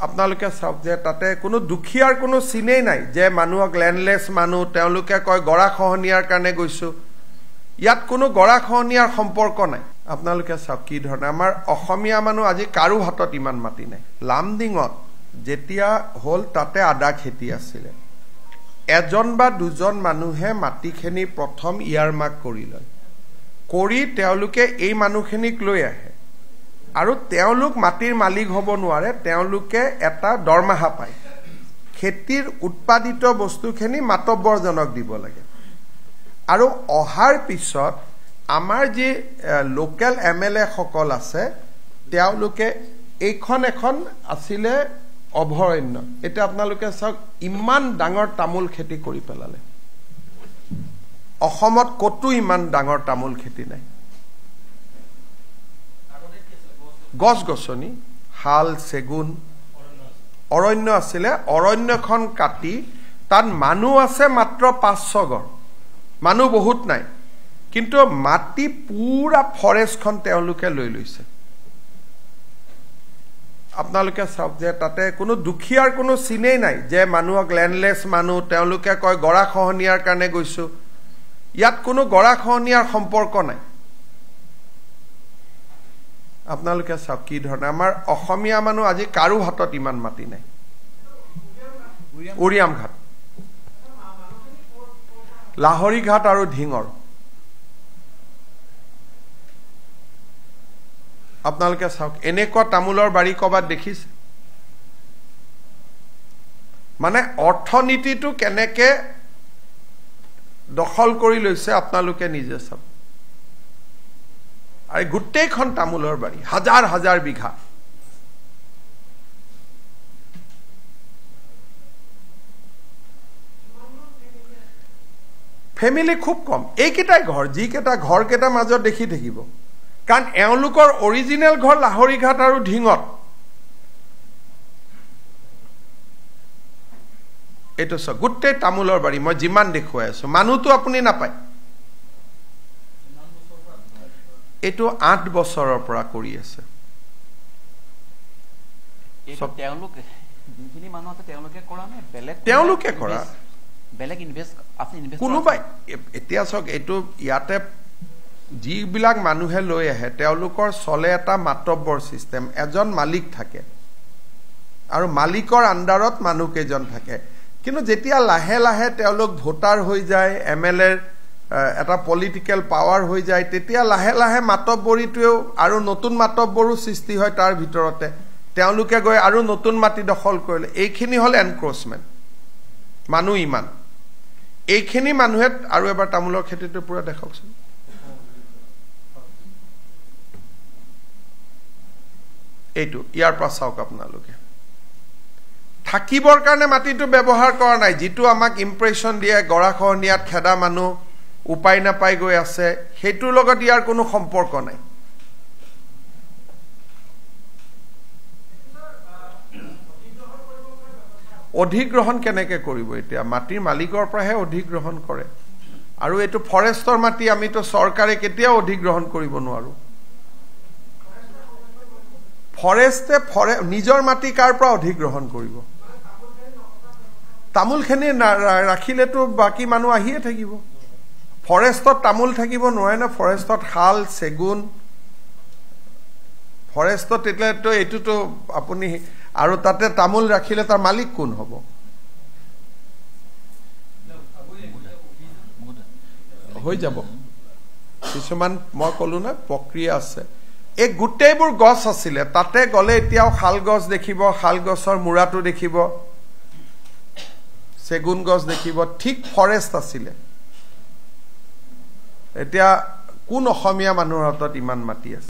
আপোনালোকে চাওক যে তাতে কোনো দুখিয়াৰ কোনো চিনেই নাই যে মানুহক ল্যান্ডলেস মানুহ তেওঁলোকে কয় গৰাখহনীয়াৰ কাৰণে গৈছো ইয়াত কোনো গৰাখহনীয়াৰ সম্পৰ্ক নাই আপোনালোকে চাওক কি ধৰণে আমাৰ অসমীয়া মানুহ আজি কাৰো হাতত ইমান মাটি নাই লামডিঙত যেতিয়া হল তাতে আদা খেতি আছিল এজন বা দুজন মানুহে মাটিখিনি প্ৰথম ইয়াৰমাৰ্ক কৰি লয় কৰি তেওঁলোকে এই মানুহখিনিক লৈ আহে আৰু তেওঁলোক মাটিৰ মালিক হ'ব নোৱাৰে তেওঁলোকে এটা দৰমহা পায় খেতিৰ উৎপাদিত বস্তুখিনি মাতব্বৰজনক দিব লাগে আৰু অহাৰ পিছত আমাৰ যে লোকেল এমএলএ সকল আছে তেওঁলোকে এইখন এখন আছিল অভয়াৰণ্য এটা আপোনালোকে চাওক ইমান ডাঙৰ তামোল খেতি কৰি পেলালে অসমত কতো ইমান ডাঙৰ তামোল খেতি নাই গছ গছনি হাল সেগুন অৰণ্য আছিল অৰণ্যখন কাটি তাত মানুহ আছে মাত্ৰ 500 ঘৰ মানুহ বহুত নাই কিন্তু মাটি পুৰা ফৰেষ্টখন তেওঁলোকে লৈ লৈছে আপোনালোকে চাওক যে তাতে কোনো দুখিয়াৰ কোনো চিনেই নাই যে মানুহক ল্যান্ডলেস মানুহ তেওঁলোকে কয় গৰাখহনীয়াৰ কাৰণে গৈছো ইয়াত কোনো গৰাখহনীয়াৰ সম্পৰ্ক নাই আপোনালোকে চাওক কি ধৰণে আমাৰ অসমীয়া মানুহ আজি কাৰো হাতত ইমান মাটি নাই উৰিয়াম ঘাট লাহৰি ঘাট আৰু ঢিঙৰ আপোনালোকে চাওক এনেকুৱা তামোলৰ বাৰী কবাত দেখিছে মানে অৰ্থনীতিটো কেনেকে দখল কৰি লৈছে আপোনালোকে নিজে চাওক আৰু গুটেইখন তামোলৰ বাৰী হাজাৰ হাজাৰ বিঘা ফ্যামিলি খুব কম এইকেইটাই ঘৰ যিকেইটা ঘৰকেইটা মাজত দেখি থাকিব কাৰণ এওঁলোকৰ অৰিজিনেল ঘৰ লাহৰি ঘাট আৰু ঢিঙত এইটো চাওক গুটেই তামোলৰ বাৰী মই যিমান দেখুৱাই আছো মানুহটো আপুনি নাপায় এইটো 8 বছৰৰ পৰা কৰি আছে এইটো তেওঁলোকে যিখিনি মানুহ আছে তেওঁলোকে কৰা নে তেওঁলোকে কৰা বেলেগ ইনভেস্ট আপনি ইনভেস্ট কোনোবাই এতিয়া চাওক এইটো ইয়াতে যিবিলাক মানুহে লৈ আহে তেওঁলোকৰ চলে এটা মাতব্বৰ সিস্টেম এজন মালিক থাকে আৰু মালিকৰ আন্ডাৰত মানুহ কেজন থাকে কিন্তু যেতিয়া লাহে লাহে তেওঁলোক ভোটাৰ হৈ যায় এমএলএ এটা পলিটিক্যাল পাৱাৰ হৈ যায় তেতিয়া লাহে লাহে মাতব্বৰীটোও আৰু নতুন মাতব্বৰো সৃষ্টি হয় তাৰ ভিতৰতে তেওঁলোকে গৈ আৰু নতুন মাটি দখল কৰিলে এইখিনি হল এনক্ৰোচমেন্ট মানুহ ইমান এইখিনি মানুহে আৰু এবাৰ তামোলৰ খেতিটো পুৰা দেখাওকচোন এইটো ইয়াৰ পৰা চাওক আপোনালোকে থাকিবৰ কাৰণে মাটিটো ব্যৱহাৰ কৰা নাই যিটো আমাক ইমপ্ৰেছন দিয়ে গৰাখহনীয়াত খেদা মানুহ উপায় নাপাই গৈ আছে হেতুৰ লগত ইয়াৰ কোনো সম্পৰ্ক নাই অধিগ্ৰহণ কেনেকৈ কৰিব এতিয়া মাটিৰ মালিকৰ পৰাহে অধিগ্ৰহণ কৰে আৰু এইটো ফৰেষ্টৰ মাটি আমিতো চৰকাৰে কেতিয়াও অধিগ্ৰহণ কৰিব নোৱাৰো ফৰেষ্টে নিজৰ মাটি কাৰ পৰা অধিগ্ৰহণ কৰিব তামোলখিনি ৰাখিলেতো বাকি মানুহ আহিয়ে থাকিব ফৰেষ্টত তামোল থাকিব নোৱাৰে না ফৰেষ্টত হাল সেগুন ফৰেষ্টত তেতিয়াতো এইটোতো আপুনি আৰু তাতে তামোল ৰাখিলে তাৰ মালিক কোন হ'ব হৈ যাব কিছুমান মই কলো না প্ৰক্ৰিয়া আছে এই গুটেইবোৰ গছ আছিল তাতে গলে এতিয়াও শাল গছ দেখিব শাল গছৰ মুৰাটো দেখিব সেগুন গছ দেখিব ঠিক ফৰেষ্ট আছিল এতিয়া কোন অসমীয়া মানুহৰ হাতত ইমান মাটি আছে